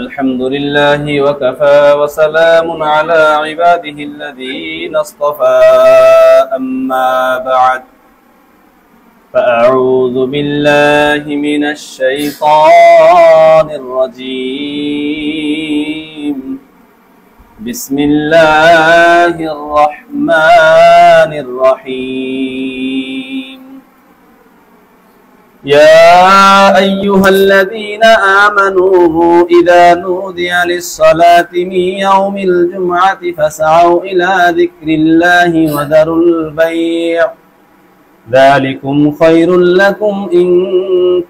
الحمد لله وكفى وسلام على عباده الذين اصطفى أما بعد فأعوذ بالله من الشيطان الرجيم بسم الله الرحمن الرحيم يا أيها الذين آمنوا إذا نودي للصلاة من يوم الجمعة فاسعوا إلى ذكر الله وذروا البيع ذلكم خير لكم إن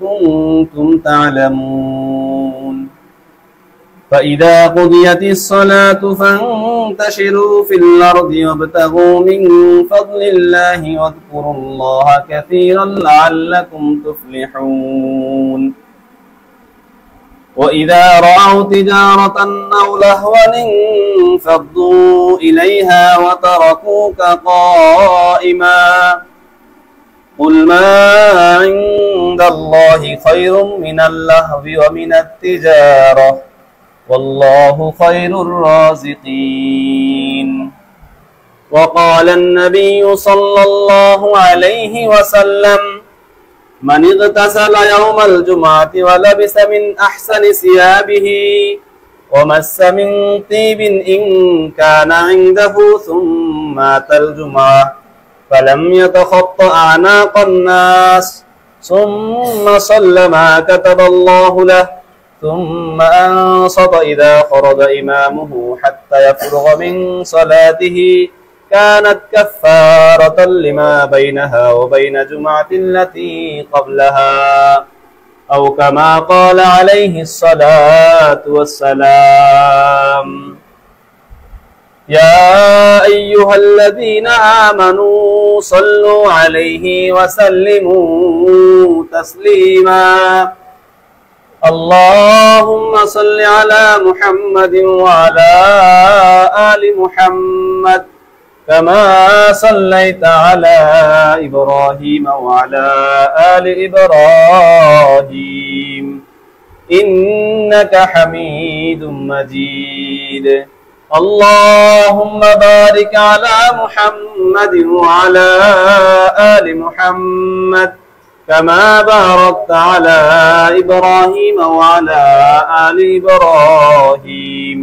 كنتم تعلمون فإذا قضيت الصلاة فانتشروا في الأرض وابتغوا من فضل الله واذكروا الله كثيرا لعلكم تفلحون وإذا رأوا تجارة أو لهوا انفضوا إليها وتركوك قائما قل ما عند الله خير من اللهو ومن التجارة والله خير الرازقين وقال النبي صلى الله عليه وسلم من اغتسل يوم الجمعة ولبس من أحسن ثيابه ومس من طيب إن كان عنده ثم أتى الجمعة فلم يتخط أعناق الناس ثم صلى ما كتب الله له ثم أنصت إذا خرج إمامه حتى يفرغ من صلاته كانت كفارة لما بينها وبين جمعة التي قبلها أو كما قال عليه الصلاة والسلام يا أيها الذين آمنوا صلوا عليه وسلموا تسليما اللهم صل على محمد وعلى آل محمد كما صليت على إبراهيم وعلى آل إبراهيم إنك حميد مجيد اللهم بارك على محمد وعلى آل محمد كما باركت على إبراهيم وعلى آل إبراهيم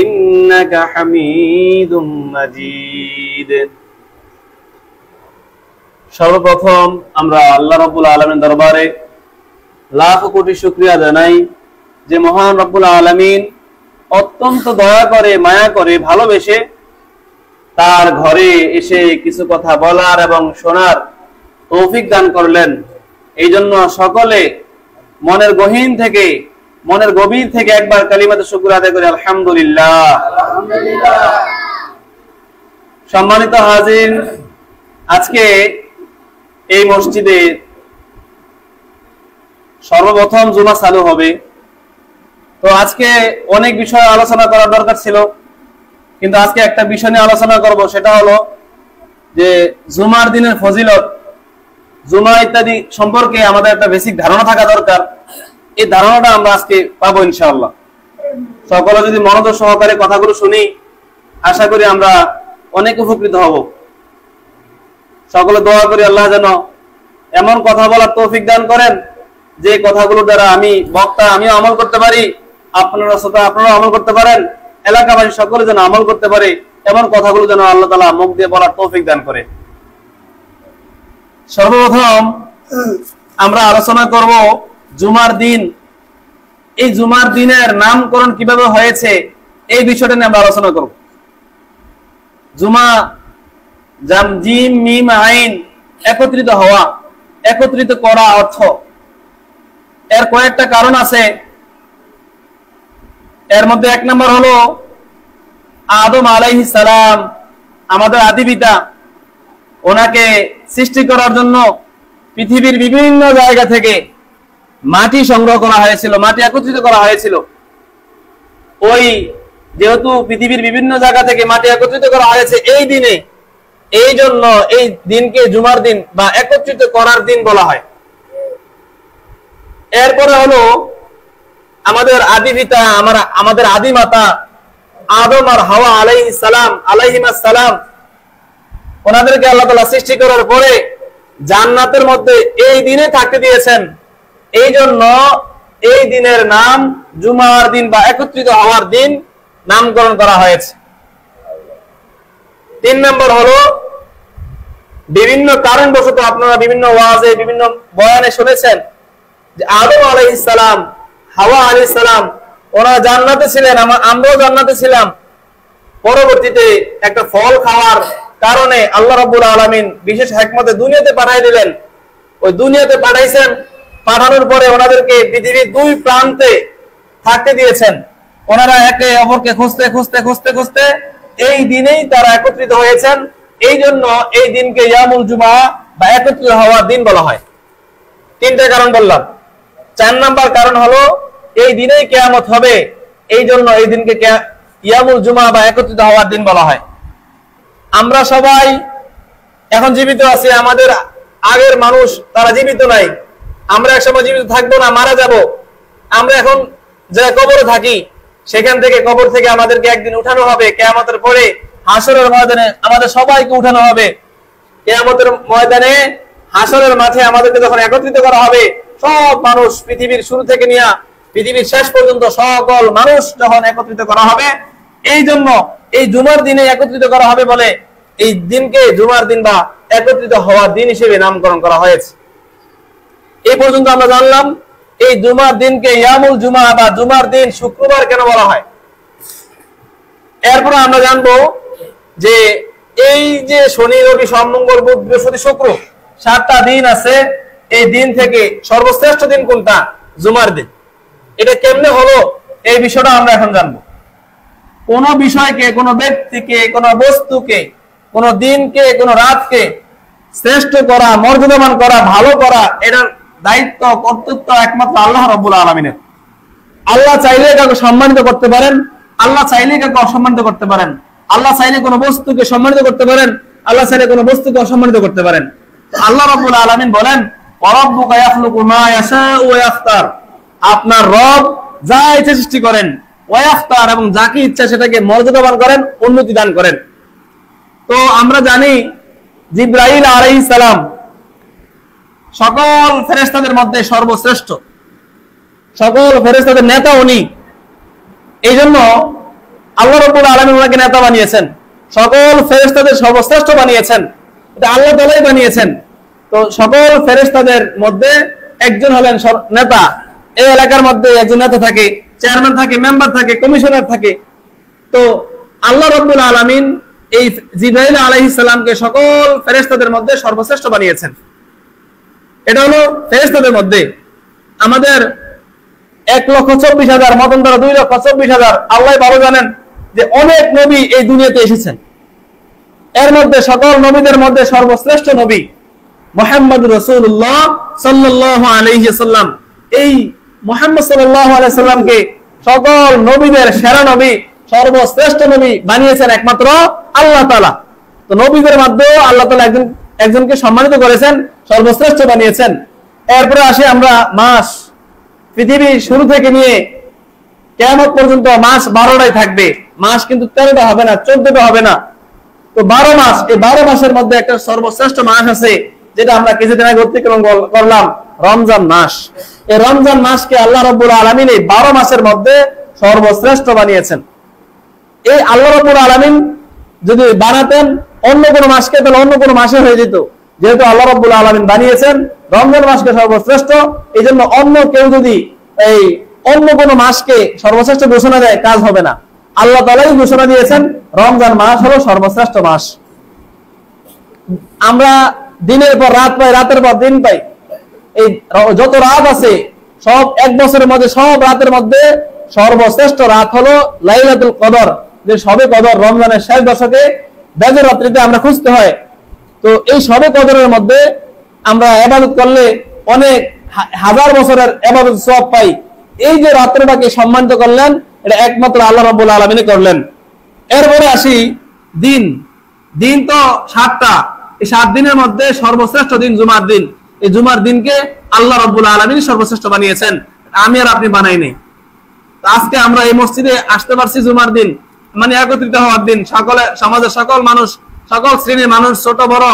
إنك حميد مجيد সর্বপ্রথম আমরা আল্লাহ রাব্বুল আলামিনের দরবারে লাখ কোটি শুকরিয়া জানাই যে মহান রাব্বুল আলামিন অত্যন্ত দয়া করে মায়া করে ভালোবেসে তার ঘরে এসে কিছু কথা বলার এবং শোনার তৌফিক দান করলেন। এই জন্য সকলে মনের গভীর থেকে একবার কালিমাতে শুকর আদায় করি আলহামদুলিল্লাহ। সম্মানিত হাজির, আজকে এই মসজিদে সর্বপ্রথম জুমা চালু হবে। তো আজকে অনেক বিষয় আলোচনা করার দরকার ছিল, কিন্তু আজকে একটা বিষয় নিয়ে আলোচনা করব, সেটা হলো যে জুমার দিনের ফজিলত, জুমা ইত্যাদি সম্পর্কে আমাদের একটা বেসিক ধারণা থাকা দরকার। এই ধারণাটা আমরা আজকে পাবো ইনশাআল্লাহ। সকলে যদি মনোযোগ সহকারে কথাগুলো শুনি, আশা করি আমরা অনেক উপকৃত হব। সকলে দোয়া করি আল্লাহ যেন এমন কথা বলার তৌফিক দান করেন যে কথাগুলো দ্বারা আমি বক্তা আমিও আমল করতে পারি, আপনারাও আমল করতে পারেন, এলাকাবাসী সকলে যেন আমল করতে পারে, এমন কথাগুলো যেন আল্লাহ তাআলা মুখ দিয়ে বলার তৌফিক দান করে। সর্বপ্রথম আমরা আলোচনা করব জুমার দিন। এই জুমার দিনের নামকরণ কিভাবে হয়েছে এই বিষয়টা নিয়ে আমরা আলোচনা করব। জুমা, জাম, জিম, মিম, আইন, একত্রিত হওয়া, একত্রিত করা অর্থ। এর কয়েকটা কারণ আছে। এর মধ্যে এক নম্বর হলো আদম আলাইহিস সালাম, আমাদের আদি পিতা, ওনাকে সৃষ্টি করার জন্য পৃথিবীর বিভিন্ন জায়গা থেকে মাটি সংগ্রহ করা হয়েছিল, মাটি একত্রিত করা হয়েছিল। ওই যেহেতু পৃথিবীর বিভিন্ন জায়গা থেকে মাটি একত্রিত করা হয়েছে এই দিনে, এই জন্য এই দিনকে জুমার দিন বা একত্রিত করার দিন বলা হয়। এরপরে হলো আমাদের আদি পিতা, আমাদের আদি মাতা আদম আর হাওয়া আলাইহিস সালাম, ওনাদেরকে আল্লাহ তাআলা সৃষ্টি করার পরে জান্নাতের মধ্যে এই দিনে থাকতে দিয়েছেন। এই জন্য এই দিনের নাম জুমার দিন বা একত্রিত হওয়ার দিন নামকরণ করা হয়েছে। 3 নম্বর হলো বিভিন্ন কারণবশত আপনারা বিভিন্ন ওয়াজে বিভিন্ন বয়ানে শুনেছেন যে আদম আলাইহিস সালাম, হাওয়া আলাইহিস সালাম ওনারা জান্নাতে ছিলেন, আমরাও জান্নাতে ছিলাম। পরবর্তীতে একটা ফল খাওয়ার কারণে আল্লাহ রাব্বুল আলামিন বিশেষ হিকমতে দুনিয়াতে পাঠিয়ে দিলেন। ওই দুনিয়াতে পাঠাইছেন, পাঠানোর পরে ওনাদেরকে পৃথিবীর 2 প্রান্তে থাকতে দিয়েছেন। ওনারা একে অপরকে খুঁজতে খুঁজতে খুঁজতে খুঁজতে এই দিনেই তারা একত্রিত হয়েছেন। এই জন্য এই দিনকে ইয়ামুল জুমা বা একত্রিত হওয়ার দিন বলা হয়। 3টা কারণ বললাম। 4 নাম্বার কারণ হলো এই দিনেই কিয়ামত হবে, এই জন্য এই দিনকে ইয়ামুল জুমা বা একত্রিত হওয়ার দিন বলা হয়। আমরা সবাই এখন জীবিত আছি, আমাদের আগের মানুষ তারা জীবিত নাই। আমরা একসময় জীবিত থাকবো না, মারা যাব। আমরা এখন যে কবরে থাকি, সেখান থেকে কবর থেকে আমাদেরকে একদিন উঠানো হবে। কিয়ামতের পরে হাসরের ময়দানে আমাদের সবাইকে উঠানো হবে। কিয়ামতের ময়দানে হাসরের মাঠে আমাদেরকে যখন একত্রিত করা হবে, সব মানুষ পৃথিবীর শুরু থেকে নিয়ে পৃথিবীর শেষ পর্যন্ত সকল মানুষ যখন একত্রিত করা হবে, এই জন্য এই জুমার দিনে একত্রিত করা হবে বলে এই দিনকে জুমার দিন বা একত্রিত হওয়ার দিন হিসেবে নামকরণ করা হয়েছে। এই পর্যন্ত আমরা জানলাম এই জুমার দিনকে ইয়ামুল জুমা বা জুমার দিন শুক্রবার কেন বলা হয়। এরপর আমরা জানবো যে এই যে শনি, রবি, সোম, মঙ্গল, বুধ, বৃহস্পতি, শুক্র 7টা দিন আছে। এই দিন থেকে সর্বশ্রেষ্ঠ দিন কোনটা? জুমার দিন। এটা কেমনে হলো এই বিষয়টা আমরা এখন জানবো। কোন বিষয়কে, কোন ব্যক্তিকে, কোন বস্তুকে, কোন দিনকে, কোন রাতকে শ্রেষ্ঠ করা, মর্যাদাবান করা, ভালো করা, এটার দায়িত্ব কর্তৃত্ব একমাত্র আল্লাহ রাব্বুল আলামিনের। আল্লাহ চাইলে কাউকে সম্মানিত করতে পারেন, আল্লাহ চাইলে কাউকে অসম্মানিত করতে পারেন। আল্লাহ চাইলে কোনো বস্তুকে সম্মানিত করতে পারেন, আল্লাহ চাইলে কোনো বস্তুকে অসম্মানিত করতে পারেন। আল্লাহ রাব্বুল আলামিন বলেন, ওয়ারাব্বুকা ইয়াখলুকু মা ইয়াশাউ ওয়া ইয়াখতার, আপনার রব যা ইচ্ছা সৃষ্টি করেন, ওয়া ইয়াখতার, এবং যাকে ইচ্ছা সেটাকে মর্যাদাবান করেন, উন্নতি দান করেন। তো আমরা জানি জিবরাইল আলাইহিস সালাম সকল ফেরেশতাদের মধ্যে সর্বশ্রেষ্ঠ, সকল ফেরেশতাদের নেতা উনি। এই জন্য আল্লাহ রাব্বুল আলামিন ওনাকে নেতা বানিয়েছেন, সকল ফেরেশতাদের সর্বশ্রেষ্ঠ বানিয়েছেন। এটা আল্লাহ তাআলাই বানিয়েছেন। তো সকল ফেরেশতাদের মধ্যে একজন হলেন নেতা। এই এলাকার মধ্যে একজন নেতা থাকে, চেয়ারম্যান থাকে, মেম্বার থাকে, কমিশনার থাকে। তো আল্লাহ রাব্বুল আলামিন এই জিবরাইল আলাইহিস সালামকে সকল ফেরেশতাদের মধ্যে সর্বশ্রেষ্ঠ বানিয়েছেন। এটা হলো ফেরেশতাদের মধ্যে। আমাদের 1,24,000 মতন দ্বারা 2,24,000 আল্লাহ ভালো জানেন যে অনেক নবী এই দুনিয়াতে এসেছেন। এর মধ্যে সকল নবীদের মধ্যে সর্বশ্রেষ্ঠ নবী মুহাম্মদুর রাসূলুল্লাহ সাল্লাল্লাহু আলাইহি ওয়াসাল্লাম। এই মুহাম্মদ সাল্লাল্লাহু আলাইহি ওয়াসাল্লামকে সকল নবীদের সেরা নবী, সর্বশ্রেষ্ঠ নবী বানিয়েছেন একমাত্র আল্লাহ তাআলা। তো নবীদের মধ্যে আল্লাহ তাআলা একজনকে সম্মানিত করেছেন, সর্বশ্রেষ্ঠ বানিয়েছেন। এরপরে আসে আমরা মাস। পৃথিবীর শুরু থেকে নিয়ে কিয়ামত পর্যন্ত মাস 12টাই থাকবে। মাস কিন্তু 13টা হবে না, 14টা হবে না। তো 12 মাস, এই 12 মাসের মধ্যে একটা সর্বশ্রেষ্ঠ মাস আছে, যেটা আমরা কিছুদিন আগে অতিক্রম করলাম, রমজান মাস। এই রমজান মাসকে আল্লাহ রাব্বুল আলামিন এই 12 মাসের মধ্যে সর্বশ্রেষ্ঠ বানিয়েছেন। এই আল্লাহ রাব্বুল আলামিন যদি বানাতেন অন্য কোনো মাসকে, তাহলে অন্য কোনো মাসে হয়ে যেত। যেহেতু আল্লাহ রাব্বুল আলামিন বানিয়েছেন রমজান মাসকে সর্বশ্রেষ্ঠ, এই জন্য অন্য কেউ যদি এই অন্য কোনো মাসকে সর্বশ্রেষ্ঠ ঘোষণা দেয়, কাজ হবে না। আল্লাহ তাআলাই ঘোষণা দিয়েছেন রমজান মাস হলো সর্বশ্রেষ্ঠ মাস। আমরা দিনের পর রাত পাই, রাতের পর দিন পাই। এই যত রাত আছে সব এক বছরের মধ্যে, সব রাতের মধ্যে সর্বশ্রেষ্ঠ রাত হলো লাইলাতুল কদর, যে শবে কদর রমজানের শেষ দশকে বেজর রাত্রিতে আমরা খুঁজতে হয়। তো এই শবে কদরের মধ্যে আমরা ইবাদত করলে অনেক হাজার বছরের ইবাদত সওয়াব পাই। এই যে রাত্রিটাকে সম্মানিত করলেন, এটা একমাত্র আল্লাহ রাব্বুল আলামিন করলেন। এরপরে আসি দিন। দিন তো 7টা, এই 7 দিনের মধ্যে সর্বশ্রেষ্ঠ দিন জুমার দিন। এই জুমার দিনকে আল্লাহ রাব্বুল আলামিন সর্বশ্রেষ্ঠ বানিয়েছেন, আমি আর আপনি বানাই নাই। আজকে আমরা এই মসজিদে আসতে পারছি জুমার দিন, মানে একত্রিত হওয়ার দিন, সকলে সমাজের সকল মানুষ, সকল শ্রেণীর মানুষ, ছোট বড়,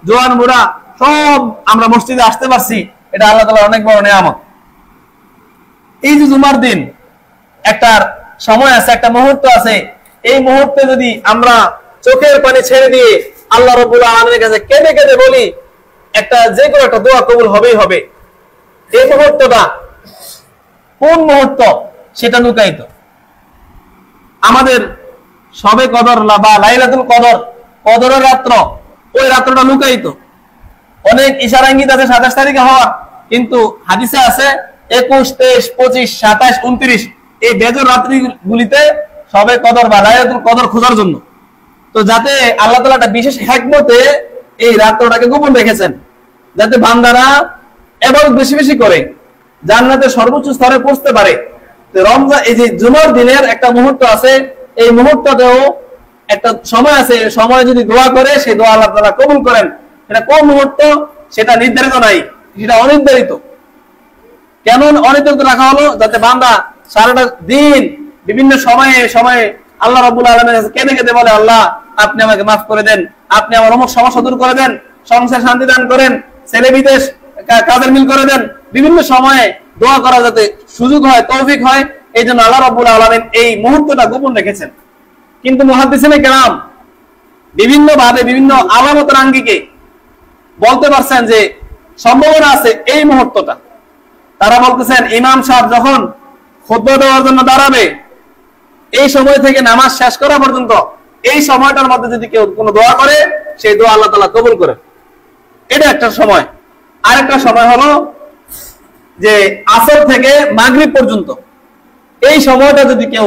জোয়ান বুড়া সব আমরা মসজিদে আসতে পারছি, এটা আল্লাহ তাআলার অনেক বড় নিয়ামত। এই যে জুমার দিন একটা সময় আছে, একটা মুহূর্ত আছে, এই মুহূর্তে যদি আমরা চোখের পানি ছেড়ে দিয়ে আল্লাহ রাব্বুল আলামিনের কাছে কেঁদে কেঁদে বলি, একটা যে কোনো একটা দোয়া কবুল হবেই হবে। এই মুহূর্তটা কোন মুহূর্ত সেটা লুকায়িত। আমাদের শবে কদর বা লাইলাতুল কদর, কদরের রাত্র, ওই রাত্রটা লুকায়িত। অনেক ইশারা ইঙ্গিত আছে 27 তারিখে হওয়ার, কিন্তু হাদিসে আছে 21, 23, 25, 27, 29 এই বেজর রাত্রিগুলিতে শবে কদর বা লাইলাতুল কদর খোঁজার জন্য। তো যাতে আল্লাহ তাআলা একটা বিশেষ হিকমতে এই রাত্রটাকে গোপন রেখেছেন, যাতে বান্দারা ইবাদত বেশি বেশি করে জান্নাতের সর্বোচ্চ স্তরে পৌঁছতে পারে। তো রমজান, এই যে জুমার দিনের একটা মুহূর্ত আছে, এই মুহূর্তটাও একটা সময় আছে, সময় যদি দোয়া করে সেই দোয়া আল্লাহ তাআলা কবুল করেন। সেটা কোন মুহূর্ত সেটা নির্ধারিত নাই, সেটা অনির্ধারিত। কেমন অনির্ধারিত রাখা হলো? যাতে বান্দা সারাটা দিন বিভিন্ন সময়ে সময়ে আল্লাহ রাব্বুল আলামিনের কাছে কেঁদে কেঁদে বলে, আল্লাহ আপনি আমাকে মাফ করে দেন, আপনি আমার অমুক সমস্যা দূর করে দেন, সংসার শান্তি দান করেন, ছেলে বিদেশ কাজের মিল করে দেন। বিভিন্ন সময়ে দোয়া করা যাতে সুযোগ হয়, তৌফিক হয়, এই জন্য আল্লাহ রাব্বুল আলামিন এই মুহূর্তটা গোপন রেখেছেন। কিন্তু মুহাদ্দিসিনে কেরাম বিভিন্ন ভাবে বিভিন্ন আলামতের আঙ্গিকে বলতে পারছেন যে সম্ভাবনা আছে এই মুহূর্তটা। তারা বলতেছেন ইমাম সাহেব যখন খুতবা দেওয়ার জন্য দাঁড়াবে, এই সময় থেকে নামাজ শেষ করা পর্যন্ত এই সময়টার মধ্যে যদি কেউ কোনো দোয়া করে, সেই দোয়া আল্লাহ তাআলা কবুল করেন। এটা একটা সময়। আরেকটা সময় হলো যে আসর থেকে মাগরিব পর্যন্ত, এই সময়টা যদি কেউ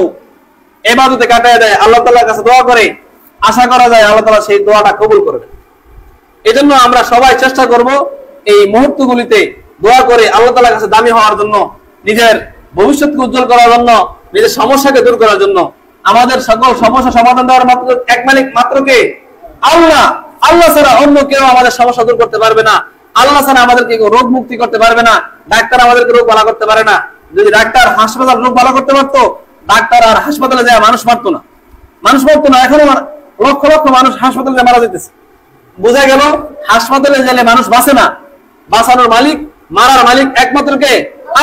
ইবাদতে কাটায় দেয়, আল্লাহ তাআলার কাছে দোয়া করে, আশা করা যায় আল্লাহ তাআলা সেই দোয়াটা কবুল করবেন। এজন্য আমরা সবাই চেষ্টা করব এই মুহূর্তগুলিতে দোয়া করে আল্লাহ তাআলার কাছে দামি হওয়ার জন্য, নিজের ভবিষ্যৎকে উজ্জ্বল করার জন্য, নিজের সমস্যাকে দূর করার জন্য। আমাদের সকল সমস্যা সমাধান দেওয়ার মাত্র এক মালিক, মাত্র কে? আল্লাহ। আল্লাহ ছাড়া অন্য কেউ আমাদের সমস্যা দূর করতে পারবে না। আল্লাহ ছাড়া আমাদেরকে রোগ মুক্তি করতে পারবে না। ডাক্তার আমাদেরকে রোগ ভালো করতে পারে না। যদি ডাক্তার হাসপাতাল রোগ ভালো করতে পারতো, ডাক্তার আর হাসপাতালে যায় মানুষ মারতো না, মানুষ মরতো না। এখনো লক্ষ লক্ষ মানুষ হাসপাতালে মারা যেতেছে। বোঝা গেল হাসপাতালে গেলে মানুষ বাঁচে না। বাঁচানোর মালিক, মারার মালিক একমাত্র কে?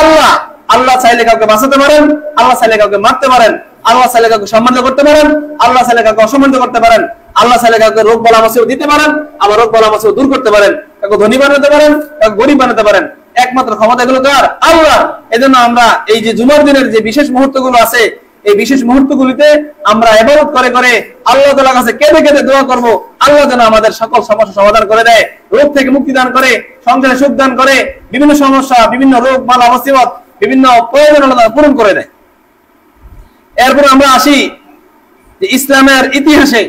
আল্লাহ। আল্লাহ চাইলে কাউকে বাঁচাতে পারেন, আল্লাহ চাইলে কাউকে মারতে পারেন, আল্লাহ চাইলে কাউকে সম্মানিত করতে পারেন, আল্লাহ চাইলে কাউকে অসম্মানিত করতে পারেন, আল্লাহ চাইলে কাউকে রোগ বালা মুসিবত দিতে পারেন, আবার রোগ বালা মুসিবত দূর করতে পারেন, কাউকে ধনী বানাতে পারেন, কাউকে গরিব বানাতে পারেন। একমাত্র ক্ষমতা এগুলো কার? আল্লাহ। এজন্য আমরা এই যে জুমার দিনের যে বিশেষ মুহূর্তগুলো আছে, এই বিশেষ মুহূর্তগুলিতে আমরা ইবাদত করে করে আল্লাহ তাআলার কাছে কেঁদে কেঁদে দোয়া করব, আল্লাহ যেন আমাদের সকল সমস্যা সমাধান করে দেয়, রোগ থেকে মুক্তি দান করে, সংসারে সুখ দান করে, বিভিন্ন সমস্যা, বিভিন্ন রোগ বালা মুসিবত, বিভিন্ন প্রয়োজন পূরণ করে দেয়। এরপর আমরা আসি যে ইসলামের ইতিহাসে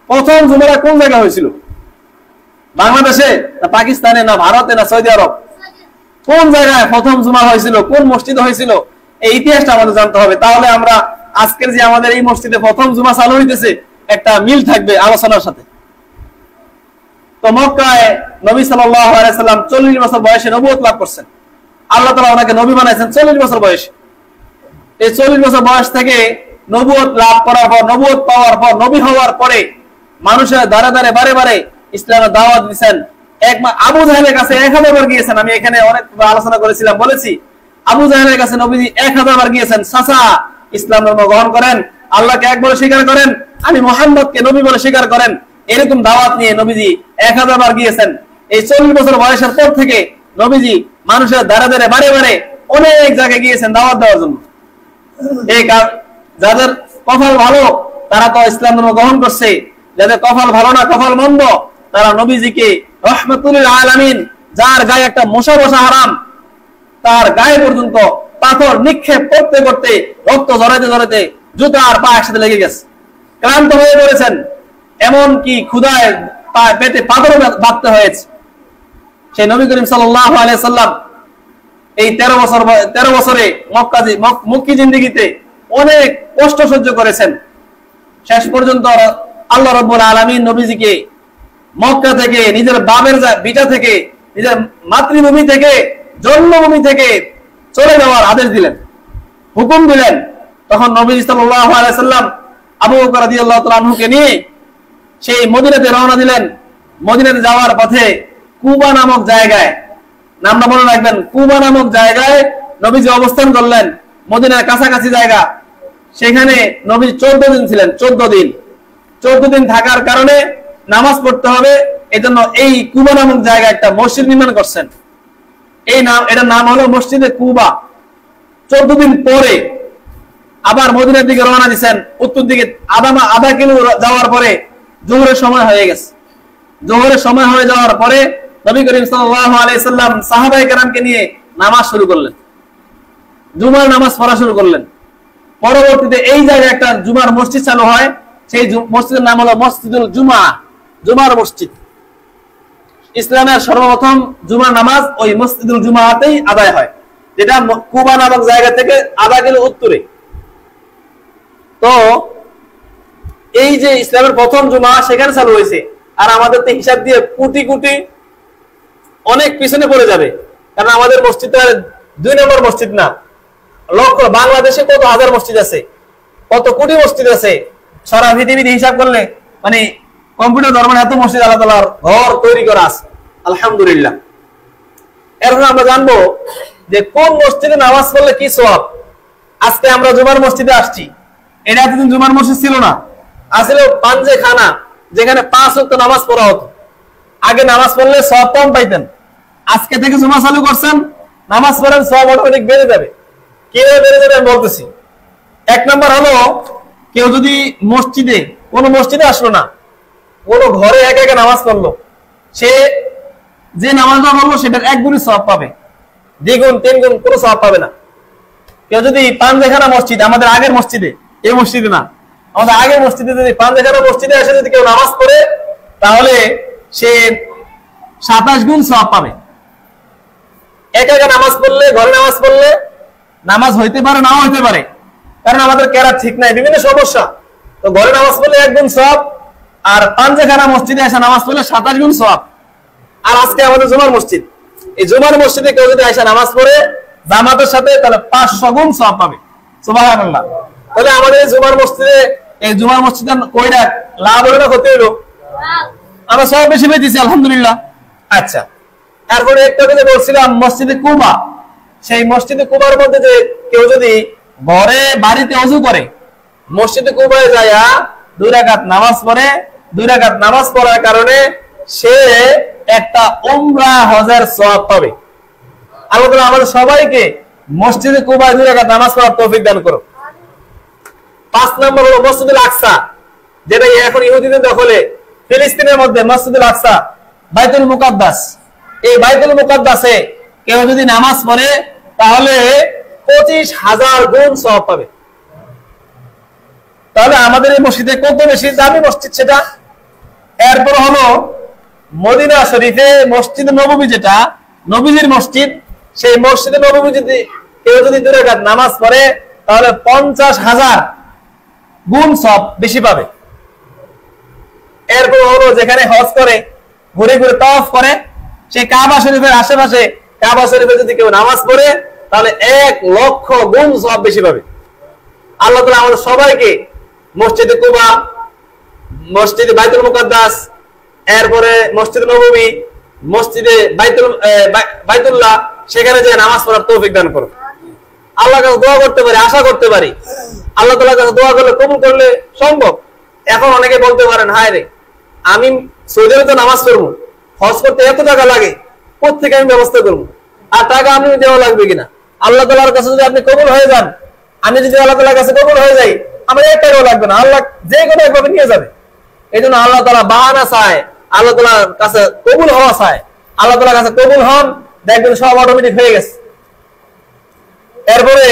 প্রথম জুমাটা কোন জায়গায় হয়েছিল? বাংলাদেশে না পাকিস্তানে না ভারতে না সৌদি আরব? কোন জায়গায় প্রথম জুমা হয়েছিল, কোন মসজিদে হয়েছিল, এই ইতিহাসটা আমাদের জানতে হবে। তাহলে আমরা আজকের যে আমাদের এই মসজিদে প্রথম জুমা চালু হইতেছে একটা মিল থাকবে আলোচনার সাথে। তো মক্কায় নবী সাল্লাল্লাহু আলাইহি সাল্লাম 40 বছর বয়সে নবুয়ত লাভ করছেন। আল্লাহ তাআলা ওনাকে নবী বানাইছেন 40 বছর বয়সে। এই 40 বছর বয়স থেকে নবুয়ত লাভ করার পর, নবুয়ত পাওয়ার পর, নবী হওয়ার পরে মানুষের দ্বারে দ্বারে বারে বারে ইসলামের দাওয়াত দিয়েছেন। আবু জাহেলের কাছে 1000 বার গিয়েছেন। আমি এখানে অনেক আলোচনা করেছিলাম, বলেছি আবু জাহেলের কাছে নবীজি 1000 বার গিয়েছেন। চাচা ইসলাম ধর্ম গ্রহণ করেন, আল্লাহকে এক বলে স্বীকার করেন, আমি মুহাম্মদকে নবী বলে স্বীকার করেন, এরকম দাওয়াত নিয়ে নবীজি 1000 বার গিয়েছেন। এই 40 বছর বয়সের পর থেকে নবীজি মানুষের দ্বারে দ্বারে বারে বারে অনেক জায়গায় গিয়েছেন দাওয়াত দেওয়ার জন্য। এই যাদের কপাল ভালো তারা তো ইসলাম ধর্ম গ্রহণ করছে, যাদের কপাল ভালো না, কপাল মন্দ, তারা নবীজিকে রাহমাতুল লিল আলামিন, যার গায়ে একটা মশা বসা হারাম, তার গায়ে পর্যন্ত পাথর নিক্ষেপ করতে করতে, রক্ত ঝরাতে ঝরাতে জুতা আর পা একসাথে লেগে গেছে, ক্লান্ত হয়ে পড়েছেন। এমন কি ক্ষুধায় পেটে পাথর বাঁধতে হয়েছে। সেই নবী করিম সাল্লাল্লাহু আলাইহি সাল্লাম এই 13 বছরে মক্কি জিন্দেগিতে অনেক কষ্ট সহ্য করেছেন। শেষ পর্যন্ত আল্লাহ রাব্বুল আলামিন নবীজিকে মক্কা থেকে, নিজের বাবের ভিটা থেকে, নিজের মাতৃভূমি থেকে জন্মভূমি থেকে চলে যাওয়ার আদেশ দিলেন, হুকুম দিলেন। তখন নবী সাল্লাল্লাহু আলাইহি সাল্লাম আবু বকর রাদিয়াল্লাহু তাআলা আনহুকে নিয়ে সেই মদিনাতে রওনা দিলেন। মদিনাতে যাওয়ার পথে কুবা নামক জায়গায়, নামটা মনে রাখবেন, কুবা নামক জায়গায় নবীজি অবস্থান করলেন, মদিনার কাছাকাছি জায়গা। সেখানে নবী 14 দিন ছিলেন। 14 দিন থাকার কারণে নামাজ পড়তে হবে, এই জন্য এই কুবা নামক জায়গায় একটা মসজিদ নির্মাণ করছেন। এটার নাম হলো মসজিদে কুবা। 14 দিন পরে আবার মদিনার দিকে রওনা দিচ্ছেন। উত্তর দিকে আধা কিলো যাওয়ার পরে জোহরের সময় হয়ে গেছে। জোহরের সময় হয়ে যাওয়ার পরে নবী করিম সাল্লাল্লাহু আলাইহি সাল্লাম সাহাবায়ে কেরামকে নিয়ে নামাজ শুরু করলেন, জুমার নামাজ পড়া শুরু করলেন। পরবর্তীতে এই জায়গায় একটা জুমার মসজিদ চালু হয়। সেই মসজিদের নাম হলো মসজিদুল জুমা, জুমার মসজিদ। ইসলামের সর্বপ্রথম জুমার নামাজ ওই মসজিদুল জুমাতেই আদায় হয়, যেটা কুবা নামক জায়গা থেকে আধা কিলো উত্তরে। তো এই যে ইসলামের প্রথম জুমা সেখানে চালু হয়েছে, আর আমাদের তো হিসাব দিয়ে কোটি কোটি অনেক পিছনে পড়ে যাবে, কারণ আমাদের মসজিদটা 2 নম্বর মসজিদ না। বাংলাদেশে কত হাজার মসজিদ আছে, কত কোটি মসজিদ আছে, সারা পৃথিবীতে হিসাব করলে মানে কম্পিউটার ধর্মের এত মসজিদ আল্লাহ তাআলার ঘর তৈরি করা আছে, আলহামদুলিল্লাহ। এখন আমরা জানবো যে কোন মসজিদে নামাজ পড়লে কি সওয়াব। আজকে আমরা জুমার মসজিদে আসছি, এটা এতদিন জুমার মসজিদ ছিল না, আসলে পাঞ্জেখানা, যেখানে 5 ওয়াক্ত নামাজ পড়া হতো। আগে নামাজ পড়লে সওয়াব কম পাইতেন, আজকে থেকে জুমা চালু করছেন, নামাজ পড়েন, সওয়াব অটোমেটিক বেড়ে যাবে। কিভাবে বেড়ে যাবে আমি বলতেছি। 1 নম্বর হলো, কেউ যদি কোন মসজিদে আসলো না, কোন ঘরে একা একা নামাজ পড়লো, সে যে নামাজটা পড়লো সেটার 1 গুণ সওয়াব পাবে, 2 গুণ 3 গুণ কোনো সওয়াব পাবে না। কেউ যদি পাঞ্জেখানা মসজিদ, আমাদের আগের মসজিদে, এই মসজিদে না, আমাদের আগের মসজিদে যদি পাঞ্জেখানা মসজিদে এসে যদি কেউ নামাজ পড়ে, তাহলে সে 27 গুণ সওয়াব পাবে। একা একা নামাজ পড়লে, ঘরে নামাজ পড়লে নামাজ হইতে পারে, নাও হইতে পারে, কারণ আমাদের কেরাত ঠিক নাই, বিভিন্ন সমস্যা। তো ঘরে নামাজ পড়লে 1 গুণ সওয়াব, আর পাঞ্জেখানা মসজিদে এসে নামাজ পড়লে 27 গুণ সওয়াব। আর আজকে আমাদের জুমার মসজিদ, এই জুমার মসজিদে কেউ যদি এসে নামাজ পড়ে জামাতের সাথে, তাহলে 500 গুণ সওয়াব পাবে। সুবহানাল্লাহ। তাহলে আমাদের এই জুমার মসজিদে কয়টা লাভ হলো না ক্ষতি হলো? আমরা সব বেশি পেয়েছি, আলহামদুলিল্লাহ। আচ্ছা, তারপরে একটু আগে বলছিলাম মসজিদে কুবা, সেই মসজিদে কুবার মধ্যে যে কেউ যদি ঘরে বাড়িতে ওযু করে, মসজিদে কুবায় যায় 2 রাকাত নামাজ পড়ে, 2 রাকাত নামাজ পড়ার কারণে সে একটা উমরা হজের সওয়াব পাবে। আল্লাহ তাআলা আমাদের সবাইকে মসজিদে কুবায় 2 রাকাত নামাজ পড়ার তৌফিক দান করুন। 5 নম্বর হলো মসজিদুল আকসা, যেটা এখন ইহুদিদের দখলে, ফিলিস্তিনের মধ্যে মসজিদুল আকসা, বাইতুল মুকাদ্দাস। এই বাইতুল মুকাদ্দাসে কেউ যদি নামাজ পড়ে, তাহলে 25,000 গুণ সওয়াব পাবে। তাহলে আমাদের এই মসজিদে কত বেশি দামি মসজিদ সেটা। এরপর হলো মদিনা শরীফে মসজিদ নববী, যেটা নবীজির মসজিদ, সেই মসজিদে নববী যদি কেউ যদি 2 রাকাত নামাজ পড়ে, তাহলে 50,000 গুণ সওয়াব বেশি পাবে। এরপর হলো যেখানে হজ করে, ঘুরে ঘুরে তাওয়াফ করে, সেই কাবা শরীফের আশেপাশে কাবা শরীফে যদি কেউ নামাজ পড়ে, তাহলে 1 লক্ষ গুণ সওয়াব বেশি পাবে। আল্লাহ তাআলা আমাদের সবাইকে মসজিদে কুবা, মসজিদে বাইতুল মুকাদ্দাস, এরপরে মসজিদ নববী, মসজিদে বাইতুল্লাহ, সেখানে যে নামাজ পড়ার তৌফিক দান করুন। আল্লাহর কাছে দোয়া করতে পারি, আশা করতে পারি, আল্লাহ তাআলার কাছে দোয়া করলে, কবুল করলে সম্ভব। এখন অনেকে বলতে পারেন, হায় রে, আমি সৌদি আরবে তো নামাজ পড়বো, হজ করতে এত টাকা লাগে, কোত্থেকে আমি ব্যবস্থা করবো, আর টাকা আমি দেওয়া লাগবে কিনা? আল্লাহ তাআলার কাছে যদি আপনি কবুল হয়ে যান, আমি যদি আল্লাহ তাআলার কাছে কবুল হয়ে যাই, আমার 1 টাকাও লাগবে না, আল্লাহ যে কোনো একভাবে নিয়ে যাবে। এই জন্য আল্লাহ তাআলা বাহানা চায়, আল্লাহ তাআলার কাছে কবুল হওয়া চায়। আল্লাহ তাআলার কাছে কবুল হন, দেখবেন সব অটোমেটিক হয়ে গেছে। এরপরে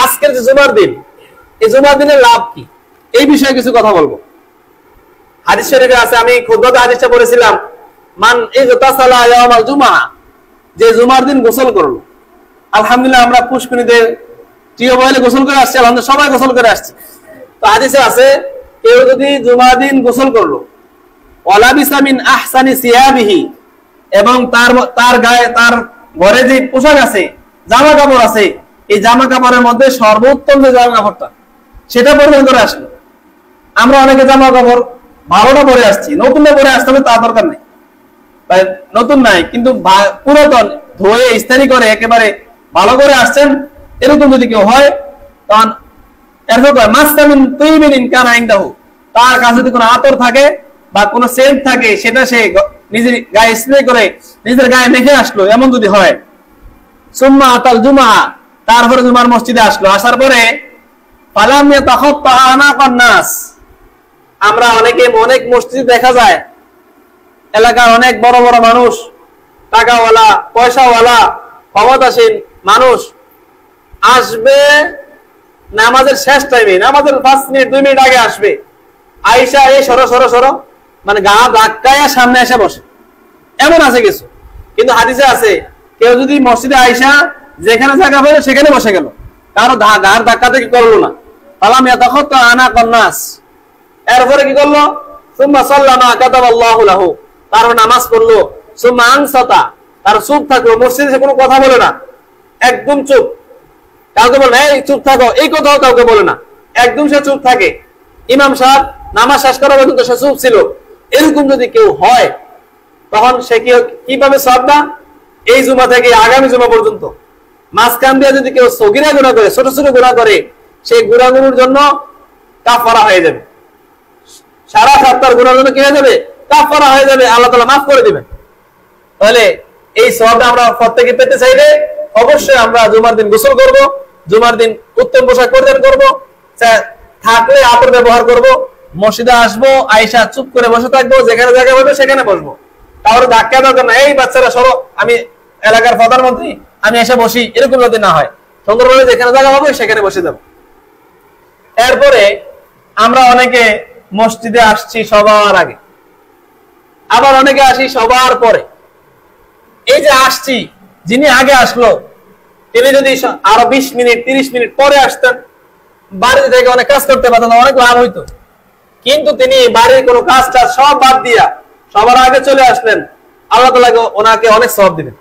আজকের যে জুমার দিন, এই জুমার দিনের লাভ কি, এই বিষয়ে কিছু কথা বলবো। হাদিস শরীফে আছে, আমি খুতবাতে হাদিসটা পড়েছিলাম, মান ইগতাসালা ইয়াউমাল জুমআ, যে জুমার দিন গোসল করলো। আলহামদুলিল্লাহ, আমরা পুষ্করিণীতে টিউবওয়েলে গোসল করে আসছি, আলহামদুলিল্লাহ সবাই গোসল করে আসছি। তো হাদিসে আছে, কেউ যদি জুমার দিন গোসল করলো, ওয়ালাবিসা মিন আহসানি সিয়াবিহি, এবং তার গায়ে, তার ঘরে যে পোশাক আছে, জামা কাপড় আছে, এই জামা কাপড়ের মধ্যে সর্বোত্তম যে জামা কাপড়টা সেটা পরিধান করে আসলো। আমরা অনেকে জামা কাপড় ভালোটা পরে আসছি, নতুনটা পরে আসতে হবে তা দরকার নেই, নতুন নাই কিন্তু পুরাতন ধুয়ে ইস্তারি করে একেবারে ভালো করে আসছেন, এরকম যদি কেউ হয় তখন তার কাছে যদি কোনো আতর থাকে বা কোনো সেন্ট থাকে সেটা সে নিজের গায়ে স্প্রে করে নিজের গায়ে মেখে আসলো, এমন যদি হয়। সুম্মা আতাল জুমা, তারপরে জুমার মসজিদে আসলো, আসার পরে আমরা অনেক মসজিদ দেখা যায় এলাকার অনেক বড় বড় মানুষ, টাকাওয়ালা, পয়সাওয়ালা, ক্ষমতাসীন মানুষ আসবে নামাজের শেষ টাইমে, নামাজের 5 মিনিট 2 মিনিট আগে আসবে, আয়েশা এই সরো সরো সরো মানে গা ধাক্কায় সামনে এসে বসে, এমন আছে কিছু। কিন্তু হাদিসে আছে কেউ যদি মসজিদে আয়েশা যেখানে জায়গা পেল সেখানে বসে গেল, কারো ঘাড় ধাক্কাতে কি করলো না, ফালাম ইয়াতাখাত আনা কন্নাস, এরপরে কি করলো, সুম্মা সাল্লামা কাতাবাল্লাহু লাহু, তার নামাজ পড়লো, সুম্মা আনসাতা, তার চুপ থাকলো, মসজিদে কোনো কথা বলে না, একদম চুপ, কাউকে বলে এই চুপ থাকো এই কথাও কাউকে বলে না, একদম সে চুপ থাকে। ইমাম সাহেব নামাজ শেষ করা পর্যন্ত সে চুপ ছিল। এরকম যদি কেউ হয় তখন সে কিভাবে সওয়াবটা, এই জুমা থেকে আগামী জুমা পর্যন্ত মাঝখান দিয়ে যদি কেউ সগীরা গুনাহ করে, ছোট ছোট গুনাহ করে, সেই গুনাহগুলোর জন্য কাফারা হয়ে যাবে, সারা সপ্তাহের গুনাহের জন্য কি হয়ে যাবে, কাফারা হয়ে যাবে, আল্লাহ তাআলা মাফ করে দিবেন। তাহলে এই সওয়াবটা আমরা প্রত্যেকে পেতে চাইলে অবশ্যই আমরা জুমার দিন গোসল করব, জুমার দিন উত্তম পোশাক পরিধান করব, থাকলে আতর ব্যবহার করব, মসজিদে আসবো, আয়েশা চুপ করে বসে থাকবো, যেখানে জায়গা হবে সেখানে বসবো, কারোর ধাক্কা দরকার না, এই বাচ্চারা সরো আমি এলাকার প্রধানমন্ত্রী আমি এসে বসি, এরকম যদি না হয়, সুন্দরভাবে যেখানে জায়গা হবে সেখানে বসে যাবো। এরপরে আমরা অনেকে মসজিদে আসছি সবার আগে, আবার অনেকে আসি সবার পরে। এই যে আসছি, যিনি আগে আসলো তিনি যদি আরো 20 মিনিট 30 মিনিট পরে আসতেন, বাড়ি থেকে অনেক কাজ করতে পারতেন, অনেক লাভ হইতো। কিন্তু তিনি বাড়ির কোনো কাজটা সব বাদ দিয়া সবার আগে চলে আসলেন, আল্লাহ তাআলা ওনাকে অনেক সওয়াব দিবেন।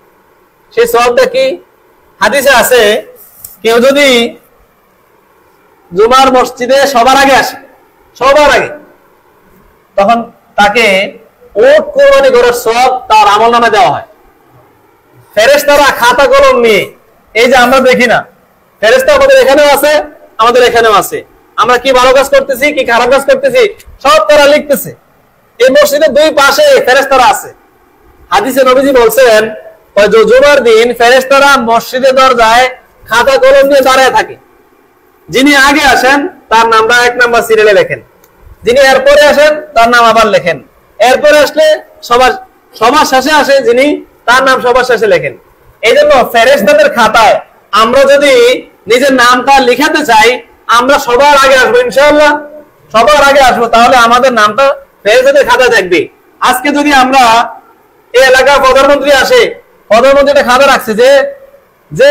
সেই সওয়াবটা কি, হাদিসে আছে কেউ যদি জুমার মসজিদে সবার আগে আসে, সবার আগে, তখন তাকে উট কোরবানি করার সওয়াব তার আমলনামে দেওয়া হয়। ফেরেশতারা খাতা কলম নিয়ে, এই যে আমরা দেখি না, ফেরেশতা আমাদের এখানেও আছে, আমাদের এখানেও আছে, আমরা কি ভালো কাজ করতেছি কি খারাপ কাজ করতেছি সব তারা লিখতেছে। এই মসজিদের দুই পাশে ফেরেশতারা আছে। হাদিসে নবীজি বলছেন জুমার দিন ফেরেশতারা মসজিদের দরজায় খাতা কলম নিয়ে দাঁড়ায় থাকে। যিনি আগে আসেন তার নামটা 1 নাম্বার সিরিয়ালে লেখেন, যিনি এরপরে আসেন তার নাম আবার লেখেন, এরপরে আসলে সবার শেষে আসে যিনি, তার নাম সবার শেষে লেখেন। এই জন্য ফেরেশতাদের খাতায় আমরা যদি নিজের নামটা লিখাতে চাই, আমরা সবার আগে আসবো, ইনশাআল্লাহ সবার আগে আসবো, তাহলে আমাদের নামটা ফেরেশতাদের খাতায় থাকবে। আজকে যদি আমরা এই এলাকার প্রধানমন্ত্রী আসে, প্রধানমন্ত্রীটা খাতা রাখছে যে যে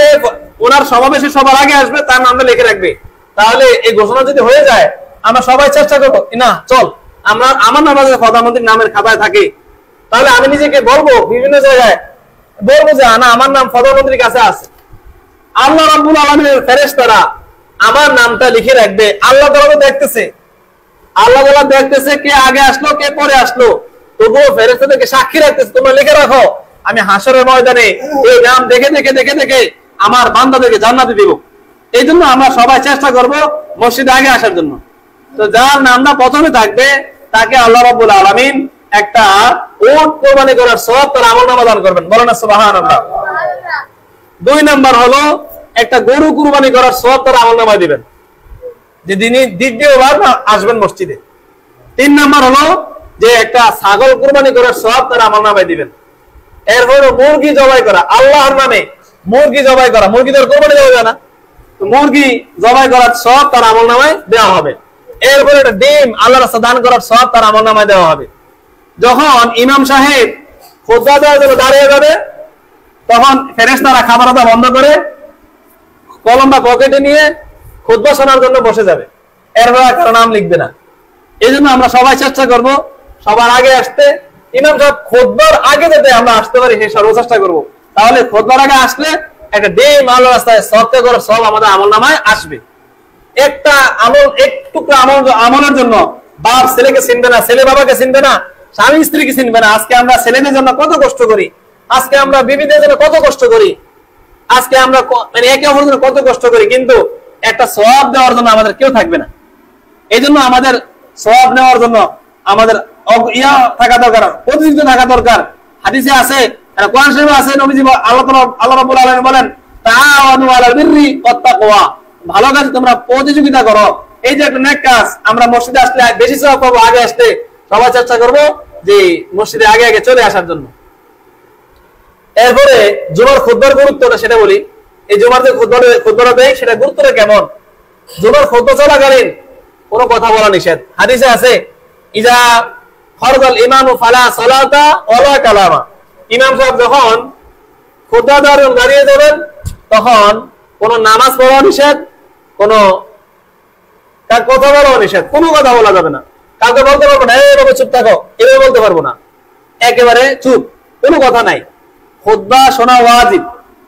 ওনার সমাবেশে সবার আগে আসবে তার নামটা লিখে রাখবে, তাহলে এই ঘোষণা যদি হয়ে যায় আমরা সবাই চেষ্টা করবো না চল আমার নাম প্রধানমন্ত্রীর নামের খাতায় থাকে, তাহলে আমি নিজেকে বলবো বিভিন্ন জায়গায় বলবো যে না আমার নাম প্রধানমন্ত্রীর কাছে আছে। আল্লাহ রাব্বুল আলামিনের ফেরেশতারা আমার নামটা লিখে রাখবে, আল্লাহ তাআলা দেখতেছে, আল্লাহ তাআলা দেখতেছে কে আগে আসলো কে পরে আসলো, তবুও ফেরেশতাদেরকে সাক্ষী রাখতেছে তোমরা লিখে রাখো, আমি হাসরের ময়দানে এই নাম দেখে দেখে দেখে দেখে আমার বান্দাদেরকে জান্নাতে দিব। এই জন্য আমরা সবাই চেষ্টা করব মসজিদে আগে আসার জন্য। তো যার নামটা প্রথমে থাকবে তাকে আল্লাহ রাব্বুল আলামিন একটা উট কোরবানি করার সওয়াব তার আমলনামা দান করবেন, বলেন না সুবহানাল্লাহ। 2 নাম্বার হলো একটা গরু কুরবানি করার সওয়াব তার আমলনামায় দিবেন, যে তিনি দ্বিতীয়বার আসবেন মসজিদে। 3 নাম্বার হলো যে একটা ছাগল কুরবানি করার সওয়াব তার আমলনামায় দিবেন। এরপর মুরগি জবাই করা, আল্লাহর নামে মুরগি জবাই করা, মুরগি তো কোরবানি দেওয়া যায় না, তো মুরগি জবাই করার সওয়াব তার আমলনামায় দেওয়া হবে। এরপর একটা ডিম আল্লাহর রাস্তায় দান করার সওয়াব তার আমলনামায় দেওয়া হবে। যখন ইমাম সাহেব খুতবা দেওয়ার জন্য দাঁড়িয়ে যাবে তখন ফেরেশতারা খাবার দাওয়া বন্ধ করে কলমটা পকেটে নিয়ে খুতবা শোনার জন্য বসে যাবে, এরপর কারো নাম লিখবে না। এই জন্য আমরা সবাই চেষ্টা করব সবার আগে আসতে, ইমাম সাহেব খুতবার আগে যাতে আমরা আসতে পারি সেই সর্ব চেষ্টা করবো। তাহলে খুতবার আগে আসলে একটা ডিম আলো রাস্তায় সবতে করে সব আমাদের আমল নামায় আসবে। একটা আমল, একটু আমলের জন্য বাপ ছেলেকে চিনবে না, ছেলে বাবাকে চিনবে না, স্বামী স্ত্রীকে চিনবে না। আজকে আমরা ছেলেদের জন্য কত কষ্ট করি, আজকে আমরা বিবিদের জন্য কত কষ্ট করি, আজকে আমরা মানে একে অপরের জন্য কত কষ্ট করি, কিন্তু একটা সওয়াব দেওয়ার জন্য আমাদের কেউ থাকবে না। এই জন্য আমাদের সওয়াব নেওয়ার জন্য আমাদের ইয়া থাকা দরকার, প্রতিযোগিতা থাকা দরকার। হাদিসে আছে, কোরআন শরীফে আছে, নবীজি আল্লাহ রাব্বুল আলামিন বলেন তাআওয়ানু আলাল বিররি ওয়াত তাকওয়া, ভালো কাজ তোমরা প্রতিযোগিতা করো। এই যে একটা নেক কাজ, আমরা মসজিদে আসলে বেশি সওয়াব পাবো, আগে আসতে সবাই চেষ্টা করব যে মসজিদে আগে আগে চলে আসার জন্য। এরপরে জুমার খুতবার গুরুত্বটা সেটা বলি। এই জুমার যে খুতবাটা দেয় সেটা গুরুত্বটা কেমন? জুমার খুতবা চলাকালীন কোনো কথা বলা নিষেধ। হাদিসে আছে ইজা ফরদাল ইমামু ফালা সালাতা ওয়ালা কালামা, ইমাম সাহেব যখন খুতবা দাঁড়িয়ে যাবেন তখন কোনো নামাজ পড়া নিষেধ, কোনো কথা বলা নিষেধ, কোনো কথা বলা যাবে না। কাউকে বলতে পারবো না এইভাবে চুপ থাকো, এভাবে বলতে পারবো না, একেবারে চুপ, কোনো কথা নাই। খুতবা শোনা ওয়াজিব,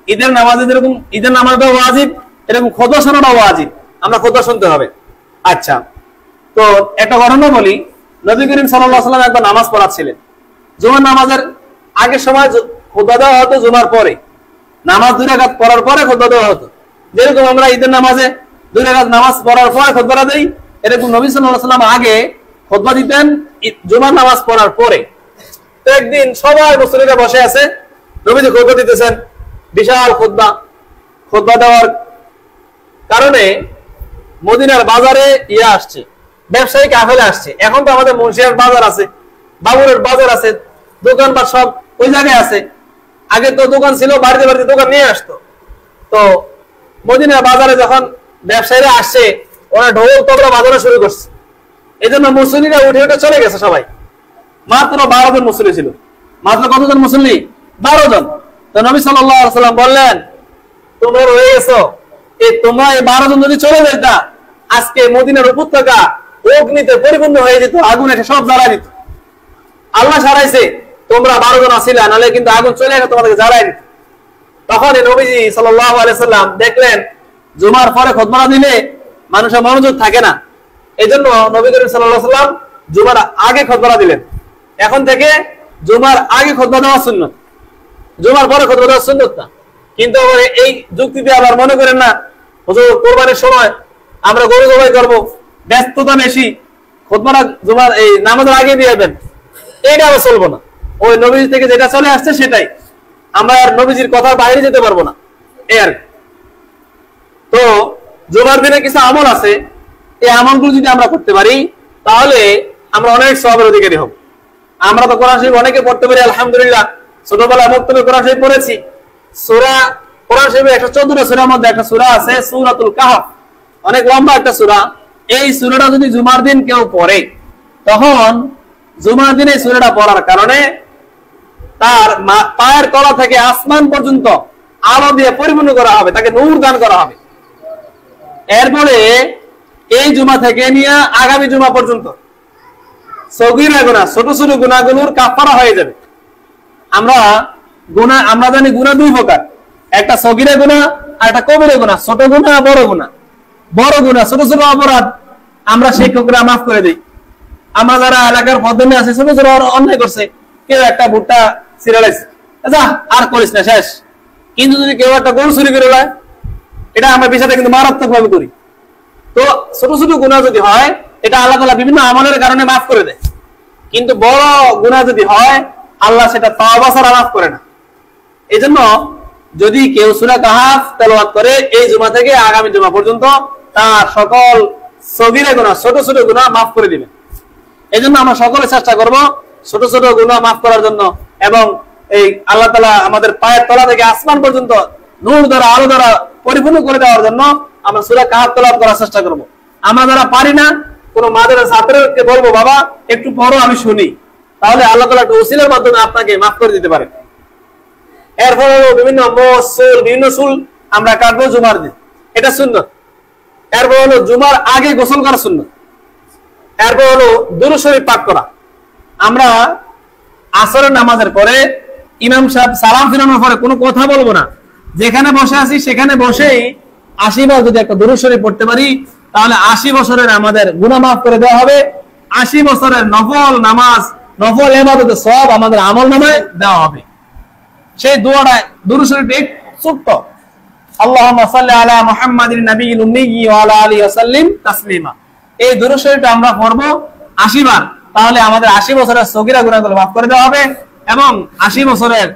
ঈদের নামাজে যেরকম ঈদের নামাজটা ওয়াজিব, এরকম খুতবা শোনাটা ওয়াজিব, আমরা খুতবা শুনতে হবে। আচ্ছা, তো একটা ঘটনা বলি। নবী করিম সাল্লাল্লাহু আলাইহি ওয়াসাল্লাম একবার নামাজ পড়াচ্ছিলেন। জুমার নামাজের আগের সময় খুতবা দেওয়া হতো, জুমার পরে নামাজ 2 রাকাত পড়ার পরে খুতবা দেওয়া হতো। যেরকম আমরা ঈদের নামাজে 2 রাকাত নামাজ পড়ার পরে খুতবা দেই, এরকম নবী সাল্লাল্লাহু আলাইহি ওয়াসাল্লাম আগে খুতবা দিতেন জুমার নামাজ পড়ার পরে। তো একদিন সবাই মুসল্লিরা বসে আছে, নবীজি খুতবা দিতেছেন, বিশাল খুতবা দেওয়ার কারণে মদিনার বাজারে আসছে, ব্যবসায়ী কাফেলা আসছে। এখন তো আমাদের মুন্সিয়ার বাজার আছে, বাবুরের বাজার আছে, দোকানপাট সব ওই জায়গায় আছে। আগে তো দোকান ছিল, বাড়িতে বাড়িতে দোকান নিয়ে আসতো। তো মদিনার বাজারে যখন ব্যবসায়ীরা আসছে, ওরা ঢোল তবলা বাজানো শুরু করছে। এই জন্য মুসল্লিরা উঠে উঠে চলে গেছে সবাই। মাত্র 12 জন মুসল্লি ছিল। মাত্র কতজন মুসল্লি? 12 জন। তো নবী সাল্লাল্লাহু আলাইহি ওয়াসাল্লাম বললেন, তোমরা রয়ে গেছো, তোমরা এই 12 জন যদি চলে যেতা, আজকে মদিনার উপত্যকা অগ্নিতে পরিপূর্ণ হয়ে যেত, আগুন এসে সব জ্বালাই দিত। আল্লাহ সারাইছে, তোমরা 12 জন আসিলা, নাহলে কিন্তু আগুন চলে এসে তোমাদেরকে জ্বালাই দিত। তখন নবীজি সাল্লাল্লাহু আলাইহি ওয়াসাল্লাম দেখলেন জুমার পরে খুতবা দিলে মানুষের মনোযোগ থাকে না। এই জন্য নবী করিম সাল্লাল্লাহু আলাইহি ওয়াসাল্লাম জুমার আগে খুতবা দিলেন। এখন থেকে জুমার আগে খুতবা দেওয়া সুন্নাত, জুমার পরে খুতবা দেওয়া সুন্নাত না। কিন্তু এই যুক্তিতে আবার মনে করেন না হুজুর কোরবানির সময় আমরা গরু জবাই করব, ব্যস্ততা বেশি, খুতবাটা জুমার এই নামাজের আগে দিয়ে দেন, এইটা আবার চলবো না। ওই নবীজি থেকে যেটা চলে আসছে সেটাই, আমরা আর নবীজির কথার বাইরে যেতে পারবো না, এই আর। তো জুমার দিনে কিছু আমল আছে, এই আমলগুলো যদি আমরা করতে পারি তাহলে আমরা অনেক সওয়াবের অধিকারী হব। আমরা তো কোরআন শরীফ অনেকে পড়তে পারি, আলহামদুলিল্লাহ। ছোটবেলায় মক্তবে কোরআন শরীফ পড়েছি। সূরা কোরআন শরীফে 114টা সূরার মধ্যে একটা সূরা আছে সূরাতুল কাহফ, অনেক লম্বা একটা সূরা। এই সূরাটা যদি জুমার দিন কেউ পড়ে, তখন জুমার দিনে এই সূরাটা পড়ার কারণে তার পায়ের তলা থেকে আসমান পর্যন্ত আলো দিয়ে পরিপূর্ণ করা হবে, তাকে নূর দান করা হবে। এরপরে এই জুমা থেকে নিয়ে আগামী জুমা পর্যন্ত সগীরা গুনাহ, ছোট ছোট গুনাহগুলোর কাফারা হয়ে যাবে। আমরা জানি গুনাহ 2 প্রকার, একটা সগীরা গুনাহ আর একটা কবিরা গুনাহ। ছোট গুনাহ, বড় গুনাহ। বড় গুনাহ, ছোট ছোট অপরাধ আমরা শিক্ষকরা মাফ করে দিই। আমরা যারা এলাকার পদ্ধতি আছে, ছোট ছোট অন্যায় করছে, কেউ একটা ভুট্টা ছিড়াইছে, আচ্ছা আর করিস না, শেষ। কিন্তু যদি কেউ একটা গরু চুরি করে নেয়, এটা আমরা বিষয়টা কিন্তু মারাত্মক ভাবে করি। তো ছোট ছোট গুনাহ যদি হয়, এটা আল্লাহ তাআলা বিভিন্ন আমলের কারণে মাফ করে দেয়। কিন্তু বড় গুনাহ যদি হয়, আল্লাহ সেটা তওবা ছাড়া মাফ করে না। এই জন্য যদি কেউ সূরা কাহফ তেলাওয়াত করে এই জুমা থেকে আগামী জুমা পর্যন্ত, তার সকল সগীরা গুনাহ, ছোট ছোট গুনাহ মাফ করে দিবেন। এই জন্য আমরা সকলে চেষ্টা করব ছোট ছোট গুনাহ মাফ করার জন্য, এবং এই আল্লাহ তাআলা আমাদের পায়ের তলা থেকে আসমান পর্যন্ত নূর দ্বারা, আলো দ্বারা পরিপূর্ণ করে দেওয়ার জন্য আমরা সূরা কাহফ তেলাওয়াত করার চেষ্টা করব। আমরা যারা পারি না, কোন মাদ্রাসা ছাত্রকে বলবো, বাবা একটু পড়ো, আমি শুনি, তাহলে আল্লাহ তাআলা একটা ওসিলার মাধ্যমে আপনাকে মাফ করে দিতে পারে। এরপর বিভিন্ন বিভিন্ন চুল আমরা কাটবো জুমার দিন, এটা সুন্নাত। এরপর হলো জুমার আগে গোসল করা সুন্নাত। এরপর হলো দুরূদ শরীফ পাঠ করা। আমরা আসরের নামাজের পরে ইমাম সাহেব সালাম ফিরানোর পরে কোনো কথা বলবো না, যেখানে বসে আছি সেখানে বসেই 80 বার যদি একটা দুরূদ শরীফ পড়তে পারি তাহলে 80 বছরের আমাদের গুনাহ মাফ করে দেওয়া হবে। 80 বছরের নফল নামাজ, নফল ইবাদতের সওয়াব আমাদের আমলনামায় দেওয়া হবে। সেই দোয়াটা দুরূদ শরীফ ছোট্ট, আল্লাহুম্মা সাল্লি আলা মুহাম্মাদিন নাবিয়্যিল উম্মিয়্যি ওয়া আলা আলিহি ওয়া সাল্লিম তাসলিমা। এই দুরূদ শরীফটা আমরা পড়ব 80 বার, তাহলে আমাদের 80 বছরের সগীরা গুনাহগুলো মাফ করে দেওয়া হবে এবং 80 বছরের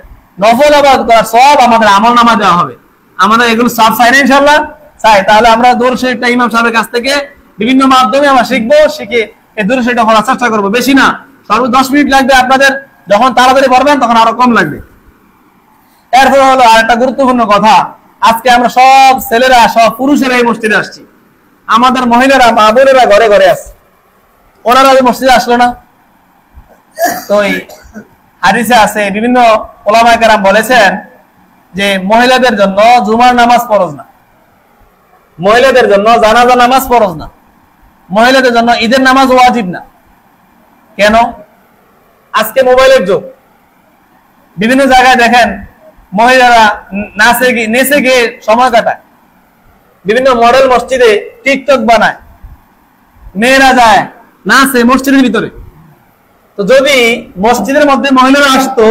নফল ইবাদত করার সওয়াব আমাদের আমলনামায় দেওয়া হবে। আমাদের এগুলো সব চাই না ইনশাআল্লাহ? চাই। তাহলে আমরা দুরূদ শরীফটা ইমাম সাহেবের কাছ থেকে বিভিন্ন মাধ্যমে আমরা শিখবো, শিখে এই দুরূদ শরীফটা পড়ার চেষ্টা করব। বেশি না, সর্বোচ্চ 10 মিনিট লাগবে আপনাদের, যখন তাড়াতাড়ি পড়বেন তখন আরো কম লাগবে। এরপর হলো আরেকটা গুরুত্বপূর্ণ কথা, আজকে আমরা সব ছেলেরা সব পুরুষেরা এই মসজিদে আসছি, আমাদের মহিলারা মা বোনেরা ঘরে ঘরে আছে, ওনারা ওই মসজিদে আসলো না। তো এই হাদিসে আছে, বিভিন্ন ওলামায়ে কেরাম বলেছেন যে মহিলাদের জন্য জুমার নামাজ ফরজ না, মহিলাদের জন্য জানাজা নামাজ ফরজ না, মহিলাদের জন্য ঈদের নামাজ ওয়াজিব না। কেন? আজকে মোবাইলের যুগ, বিভিন্ন জায়গায় দেখেন মহিলারা নেচে গিয়ে সময় কাটায়, বিভিন্ন মডেল মসজিদে টিকটক বানায়, মেয়েরা যায় নাচে মসজিদের ভিতরে। তো যদি মসজিদের মধ্যে মহিলারা আসতো,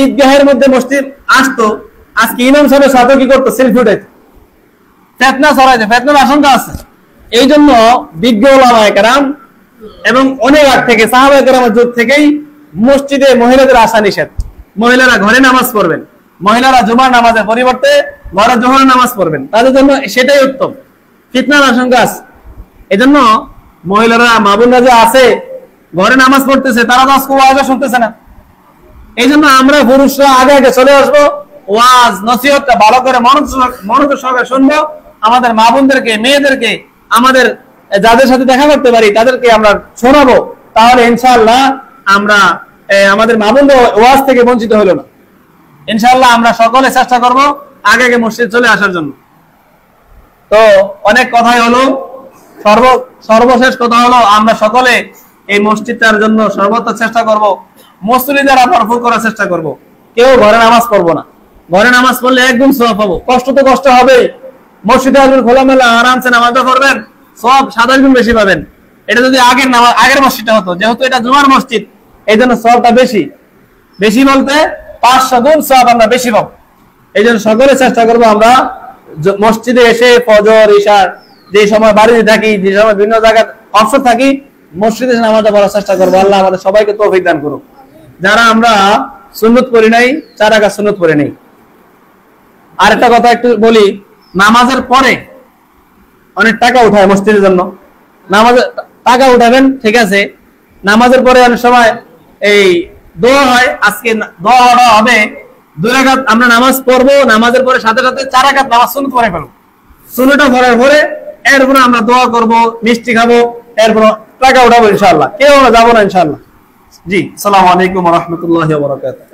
ঈদগাহের মধ্যে মসজিদ আসতো, আজকে ইমাম সাহেবের সাথে কি করতো? সেলফি উঠাইতো, ফিতনা ছড়াইতো, ফিতনার আশঙ্কা আছে। এই জন্য বিজ্ঞ ওলামায়ে কেরাম এবং অনেক আগ থেকে সাহাবায়ে কেরামের যুগ থেকেই মসজিদে মহিলাদের আসা নিষেধ। মহিলারা ঘরে নামাজ পড়বেন, মহিলারা জুমার নামাজের পরিবর্তে ঘরে জোহরের নামাজ পড়বেন, তাদের জন্য সেটাই উত্তম। ফিতনার আশঙ্কা আছে, এই জন্য মহিলারা মা বোনরা যে আছে ঘরে নামাজ পড়তেছে, তারা তো আজকে ওয়াজ শুনতেছে না। এই জন্য আমরা পুরুষরা আগে আগে চলে আসবো, ওয়াজ নসিহতটা ভালো করে মনোযোগ সহকারে শুনবো, আমাদের মা বোনদেরকে, মেয়েদেরকে, আমাদের যাদের সাথে দেখা করতে পারি তাদেরকে আমরা শোনাবো। তাহলে ইনশাআল্লাহ আমরা আমাদের মা বোনরা ওয়াজ থেকে বঞ্চিত হলো না। ইনশাআল্লাহ আমরা সকলে চেষ্টা করব আগে আগে মসজিদ চলে আসার জন্য। তো অনেক কথাই হলো, সর্বশেষ কথা হলো আমরা সকলে এই মসজিদটার জন্য সর্বোচ্চ চেষ্টা করব, মসজিদে যারা ভরপুর করার চেষ্টা করব। কেউ ঘরে নামাজ পড়বো না, ঘরে নামাজ পড়লে একদম সওয়াব পাবো। কষ্ট তো কষ্ট হবে, মসজিদে আসবেন খোলামেলা আরামসে নামাজটা করবেন, সব 7 গুণ বেশি পাবেন। এটা যদি আগের মসজিদটা হতো, যেহেতু এটা জুমার মসজিদ এই জন্য সওয়াবটা বেশি, বেশি বলতে 500 গুণ সওয়াব আমরা বেশি পাবো। এই জন্য সকলে চেষ্টা করবো আমরা মসজিদে এসে ফজর ইশার যে সময় বাড়িতে থাকি, যে সময় বিভিন্ন জায়গায় অবসর থাকি, মসজিদে নামাজটা পড়ার চেষ্টা করবো। আল্লাহ আমাদের সবাইকে তৌফিক দান করুক। যারা আমরা সুন্নত পড়ি নাই, 4 রাকাত সুন্নত পড়ে নেই। আরেকটা কথা একটু বলি, নামাজের পরে অনেক টাকা উঠায় মসজিদের জন্য, নামাজের টাকা উঠাবেন ঠিক আছে, নামাজের পরে অনেক সময় এই দোয়া হয়। আজকে দোয়া হবে 2 রাকাত আমরা নামাজ পড়বো, নামাজের পরে সাথে সাথে 4 রাকাত নামাজ সুন্নত পড়ে ফেলবো। সুন্নতটা পড়ার পরে এরপরে আমরা দোয়া করব, মিষ্টি খাবো, এরপর টাকা উঠাবো ইনশাআল্লাহ। কেউ আমরা যাবো না ইনশাআল্লাহ। জি, আসসালামু আলাইকুম ওয়া রাহমাতুল্লাহি ওয়া বারাকাতুহু।